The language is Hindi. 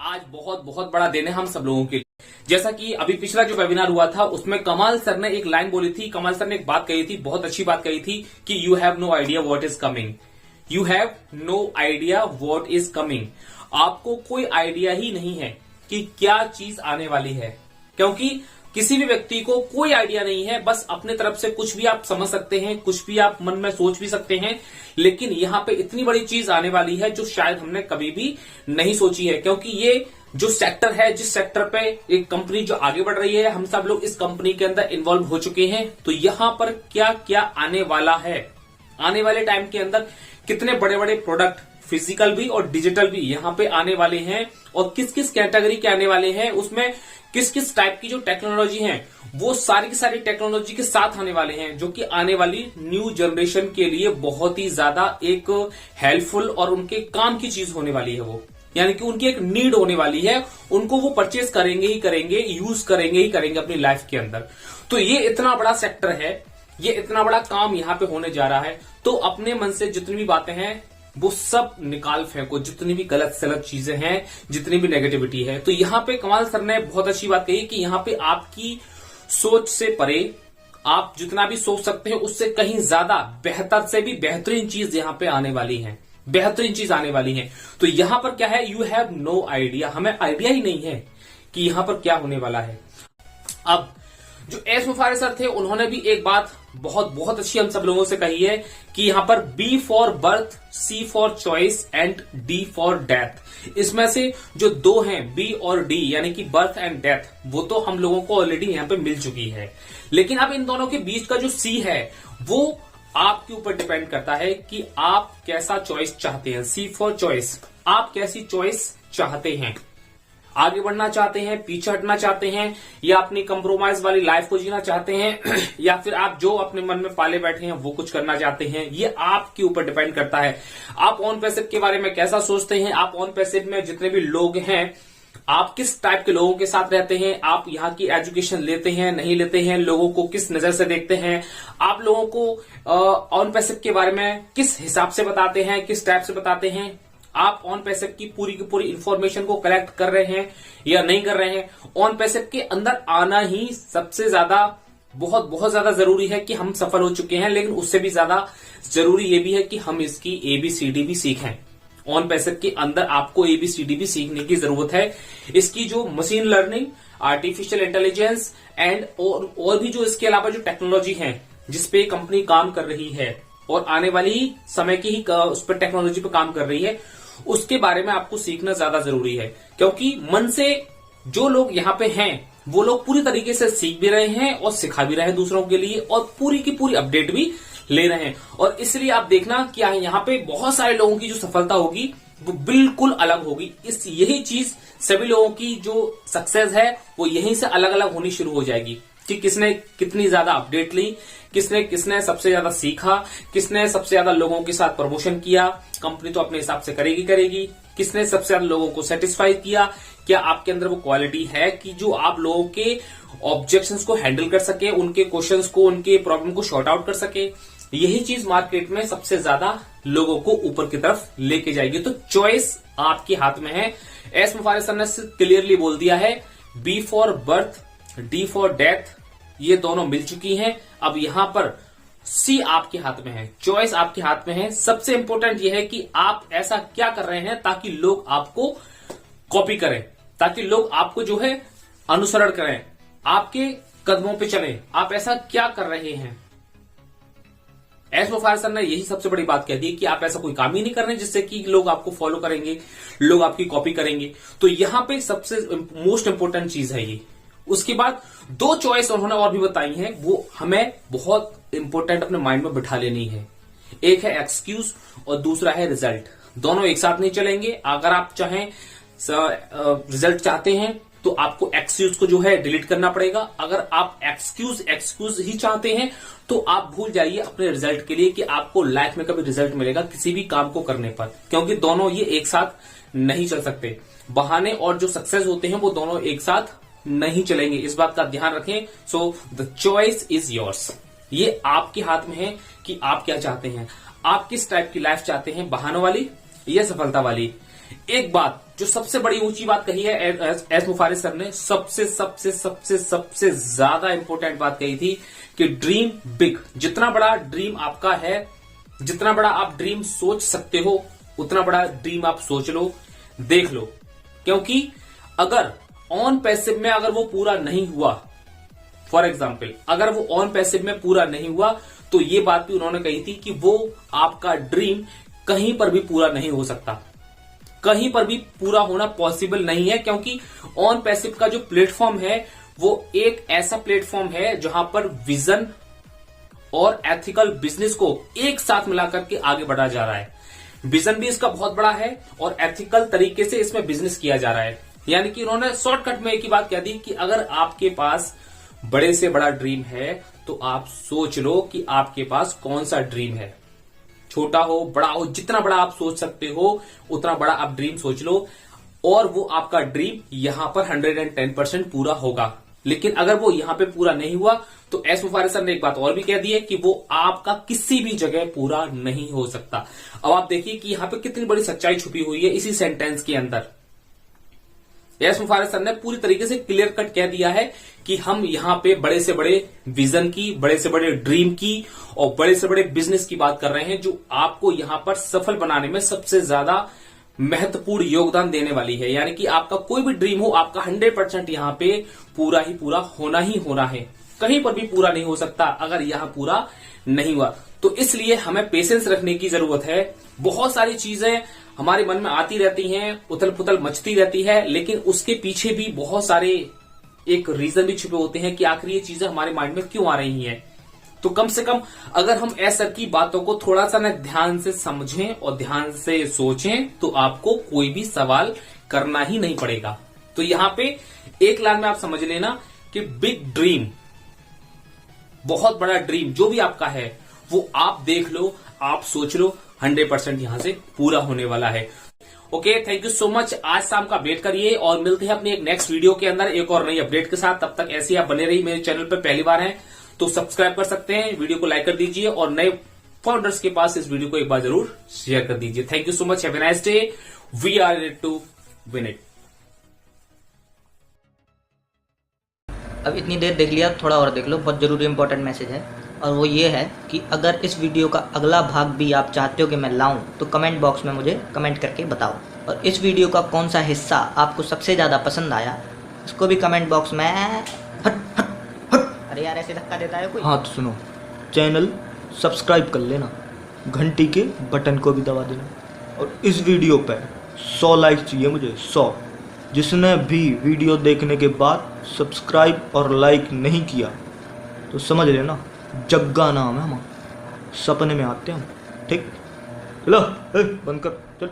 आज बहुत बहुत बड़ा दिन है हम सब लोगों के लिए। जैसा कि अभी पिछला जो वेबिनार हुआ था उसमें कमाल सर ने एक लाइन बोली थी, कमाल सर ने एक बात कही थी, बहुत अच्छी बात कही थी कि you have no idea what is coming. You have no idea what is coming. आपको कोई आइडिया ही नहीं है कि क्या चीज आने वाली है, क्योंकि किसी भी व्यक्ति को कोई आइडिया नहीं है। बस अपने तरफ से कुछ भी आप समझ सकते हैं, कुछ भी आप मन में सोच भी सकते हैं, लेकिन यहां पे इतनी बड़ी चीज आने वाली है जो शायद हमने कभी भी नहीं सोची है। क्योंकि ये जो सेक्टर है, जिस सेक्टर पे एक कंपनी जो आगे बढ़ रही है, हम सब लोग इस कंपनी के अंदर इन्वॉल्व हो चुके हैं। तो यहां पर क्या क्या आने वाला है, आने वाले टाइम के अंदर कितने बड़े बड़े प्रोडक्ट फिजिकल भी और डिजिटल भी यहां पे आने वाले हैं, और किस किस कैटेगरी के आने वाले हैं, उसमें किस किस टाइप की जो टेक्नोलॉजी है वो सारी की सारी टेक्नोलॉजी के साथ आने वाले हैं, जो कि आने वाली न्यू जनरेशन के लिए बहुत ही ज्यादा एक हेल्पफुल और उनके काम की चीज होने वाली है। वो यानी कि उनकी एक नीड होने वाली है, उनको वो परचेज करेंगे ही करेंगे, यूज करेंगे ही करेंगे अपनी लाइफ के अंदर। तो ये इतना बड़ा सेक्टर है, ये इतना बड़ा काम यहां पे होने जा रहा है। तो अपने मन से जितनी भी बातें हैं वो सब निकाल फेंको, जितनी भी गलत सलत चीजें हैं, जितनी भी नेगेटिविटी है। तो यहां पे कमाल सर ने बहुत अच्छी बात कही कि यहां पे आपकी सोच से परे आप जितना भी सोच सकते हैं उससे कहीं ज्यादा बेहतर से भी बेहतरीन चीज यहां पे आने वाली है, बेहतरीन चीज आने वाली है। तो यहां पर क्या है, यू हैव नो आइडिया, हमें आइडिया ही नहीं है कि यहां पर क्या होने वाला है। अब जो एस मुफारे सर थे उन्होंने भी एक बात बहुत बहुत अच्छी हम सब लोगों से कही है कि यहां पर B for birth, C for choice and D for death. इसमें से जो दो हैं बी और डी यानी कि बर्थ एंड डेथ, वो तो हम लोगों को ऑलरेडी यहां पे मिल चुकी है। लेकिन अब इन दोनों के बीच का जो सी है वो आपके ऊपर डिपेंड करता है कि आप कैसा चॉइस चाहते हैं। सी फॉर चॉइस, आप कैसी चॉइस चाहते हैं, आगे बढ़ना चाहते हैं, पीछे हटना चाहते हैं, या अपनी कंप्रोमाइज वाली लाइफ को जीना चाहते हैं, या फिर आप जो अपने मन में पाले बैठे हैं वो कुछ करना चाहते हैं। ये आपके ऊपर डिपेंड करता है। आप ऑन पैसिव के बारे में कैसा सोचते हैं, आप ऑन पैसिव में जितने भी लोग हैं, आप किस टाइप के लोगों के साथ रहते हैं, आप यहाँ की एजुकेशन लेते हैं नहीं लेते हैं, लोगों को किस नजर से देखते हैं, आप लोगों को ऑन पैसिव के बारे में किस हिसाब से बताते हैं, किस टाइप से बताते हैं, आप ऑन पैसिव की पूरी इंफॉर्मेशन को कलेक्ट कर रहे हैं या नहीं कर रहे हैं। ऑन पैसिव के अंदर आना ही सबसे ज्यादा बहुत ज्यादा जरूरी है कि हम सफल हो चुके हैं, लेकिन उससे भी ज्यादा जरूरी ये भी है कि हम इसकी ABCD भी सीखें। ऑन पैसिव के अंदर आपको ABCD भी सीखने की जरूरत है। इसकी जो machine learning, artificial intelligence and और भी जो इसके अलावा जो टेक्नोलॉजी है जिसपे कंपनी काम कर रही है और आने वाली समय की ही उस पर टेक्नोलॉजी पे काम कर रही है, उसके बारे में आपको सीखना ज्यादा जरूरी है। क्योंकि मन से जो लोग यहाँ पे हैं वो लोग पूरी तरीके से सीख भी रहे हैं और सिखा भी रहे हैं दूसरों के लिए, और पूरी की पूरी अपडेट भी ले रहे हैं। और इसलिए आप देखना कि यहाँ पे बहुत सारे लोगों की जो सफलता होगी वो बिल्कुल अलग होगी। यही चीज सभी लोगों की जो सक्सेस है वो यहीं से अलग अलग होनी शुरू हो जाएगी कि किसने कितनी ज्यादा अपडेट ली, किसने सबसे ज्यादा सीखा, किसने सबसे ज्यादा लोगों के साथ प्रमोशन किया। कंपनी तो अपने हिसाब से करेगी, किसने सबसे ज्यादा लोगों को सेटिस्फाई किया। क्या आपके अंदर वो क्वालिटी है कि जो आप लोगों के ऑब्जेक्शंस को हैंडल कर सके, उनके क्वेश्चंस को, उनके प्रॉब्लम को सॉर्ट आउट कर सके। यही चीज मार्केट में सबसे ज्यादा लोगों को ऊपर की तरफ लेके जाएगी। तो चॉइस आपके हाथ में है। एस मुफारे सर ने क्लियरली बोल दिया है, B for birth, D for death, ये दोनों मिल चुकी हैं। अब यहां पर सी आपके हाथ में है, चॉइस आपके हाथ में है। सबसे इंपॉर्टेंट यह है कि आप ऐसा क्या कर रहे हैं ताकि लोग आपको कॉपी करें, ताकि लोग आपको जो है अनुसरण करें, आपके कदमों पे चलें। आप ऐसा क्या कर रहे हैं। एस मुफारे सर ने यही सबसे बड़ी बात कह दी कि आप ऐसा कोई काम ही नहीं कर रहे जिससे कि लोग आपको फॉलो करेंगे, लोग आपकी कॉपी करेंगे। तो यहां पे सबसे मोस्ट इंपोर्टेंट चीज है ये। उसके बाद दो चॉइस उन्होंने और भी बताई हैं, वो हमें बहुत इंपॉर्टेंट अपने माइंड में बिठा लेनी है। एक है एक्सक्यूज और दूसरा है रिजल्ट। दोनों एक साथ नहीं चलेंगे। अगर आप चाहें रिजल्ट चाहते हैं तो आपको एक्सक्यूज को जो है डिलीट करना पड़ेगा। अगर आप एक्सक्यूज ही चाहते हैं तो आप भूल जाइए अपने रिजल्ट के लिए कि आपको लाइफ में कभी रिजल्ट मिलेगा किसी भी काम को करने पर, क्योंकि दोनों ये एक साथ नहीं चल सकते। बहाने और जो सक्सेस होते हैं वो दोनों एक साथ नहीं चलेंगे, इस बात का ध्यान रखें। So the choice is yours. ये आपके हाथ में है कि आप क्या चाहते हैं, आप किस टाइप की लाइफ चाहते हैं, बहानों वाली या सफलता वाली। एक बात जो सबसे बड़ी ऊंची बात कही है एस मुफारिस सर ने, सबसे सबसे सबसे सबसे ज्यादा इंपॉर्टेंट बात कही थी कि ड्रीम बिग। जितना बड़ा ड्रीम आपका है, जितना बड़ा आप ड्रीम सोच सकते हो, उतना बड़ा ड्रीम आप सोच लो, देख लो। क्योंकि अगर ऑन पैसिव में अगर वो पूरा नहीं हुआ, फॉर एग्जाम्पल अगर वो ऑन पैसिव में पूरा नहीं हुआ, तो ये बात भी उन्होंने कही थी कि वो आपका ड्रीम कहीं पर भी पूरा नहीं हो सकता, कहीं पर भी पूरा होना पॉसिबल नहीं है। क्योंकि ऑन पैसिव का जो प्लेटफॉर्म है वो एक ऐसा प्लेटफॉर्म है जहां पर विजन और एथिकल बिजनेस को एक साथ मिलाकर के आगे बढ़ा जा रहा है। विजन भी इसका बहुत बड़ा है और एथिकल तरीके से इसमें बिजनेस किया जा रहा है। यानी कि उन्होंने शॉर्टकट में एक ही बात कह दी कि अगर आपके पास बड़े से बड़ा ड्रीम है तो आप सोच लो कि आपके पास कौन सा ड्रीम है। छोटा हो बड़ा हो, जितना बड़ा आप सोच सकते हो उतना बड़ा आप ड्रीम सोच लो और वो आपका ड्रीम यहां पर 110% पूरा होगा। लेकिन अगर वो यहां पे पूरा नहीं हुआ तो एस मुफारिस सर ने एक बात और भी कह दी है कि वो आपका किसी भी जगह पूरा नहीं हो सकता। अब आप देखिए कि यहां पे कितनी बड़ी सच्चाई छुपी हुई है इसी सेंटेंस के अंदर। एस मुफारिस सर ने पूरी तरीके से क्लियर कट कह दिया है कि हम यहां पे बड़े से बड़े विजन की, बड़े से बड़े ड्रीम की और बड़े से बड़े बिजनेस की बात कर रहे हैं, जो आपको यहां पर सफल बनाने में सबसे ज्यादा महत्वपूर्ण योगदान देने वाली है। यानी कि आपका कोई भी ड्रीम हो, आपका 100% यहां पे पूरा ही पूरा होना ही होना है। कहीं पर भी पूरा नहीं हो सकता अगर यहां पूरा नहीं हुआ। तो इसलिए हमें पेशेंस रखने की जरूरत है। बहुत सारी चीजें हमारे मन में आती रहती हैं, उथल पुथल मचती रहती है, लेकिन उसके पीछे भी बहुत सारे एक रीजन भी छुपे होते हैं कि आखिर ये चीजें हमारे माइंड में क्यों आ रही हैं। तो कम से कम अगर हम ऐसा की बातों को थोड़ा सा न ध्यान से समझें और ध्यान से सोचें तो आपको कोई भी सवाल करना ही नहीं पड़ेगा। तो यहां पे एक लाइन में आप समझ लेना कि बिग ड्रीम, बहुत बड़ा ड्रीम जो भी आपका है वो आप देख लो, आप सोच लो, 100% यहां से पूरा होने वाला है। Okay, thank you so much. आज शाम का वेट करिए और मिलते हैं अपनी एक नेक्स्ट वीडियो के अंदर एक और नई अपडेट के साथ। तब तक ऐसे आप बने रहिए। मेरे चैनल पर पहली बार हैं तो सब्सक्राइब कर सकते हैं, वीडियो को लाइक कर दीजिए और नए फाउंडर्स के पास इस वीडियो को एक बार जरूर शेयर कर दीजिए। Thank you so much. Have a nice day. We are in it to win it. अब इतनी देर देख लिया, थोड़ा और देख लो, बहुत ज़रूरी इंपॉर्टेंट मैसेज है और वो ये है कि अगर इस वीडियो का अगला भाग भी आप चाहते हो कि मैं लाऊं तो कमेंट बॉक्स में मुझे कमेंट करके बताओ। और इस वीडियो का कौन सा हिस्सा आपको सबसे ज़्यादा पसंद आया उसको भी कमेंट बॉक्स में अरे यार ऐसे धक्का देता है कोई। हाँ तो सुनो, चैनल सब्सक्राइब कर लेना, घंटी के बटन को भी दबा देना और इस वीडियो पर 100 लाइक चाहिए मुझे, 100। जिसने भी वीडियो देखने के बाद सब्सक्राइब और लाइक नहीं किया तो समझ लेना जग्गा नाम है हमारा, सपने में आते हैं हम। ठीक, चलो बंद कर, चल।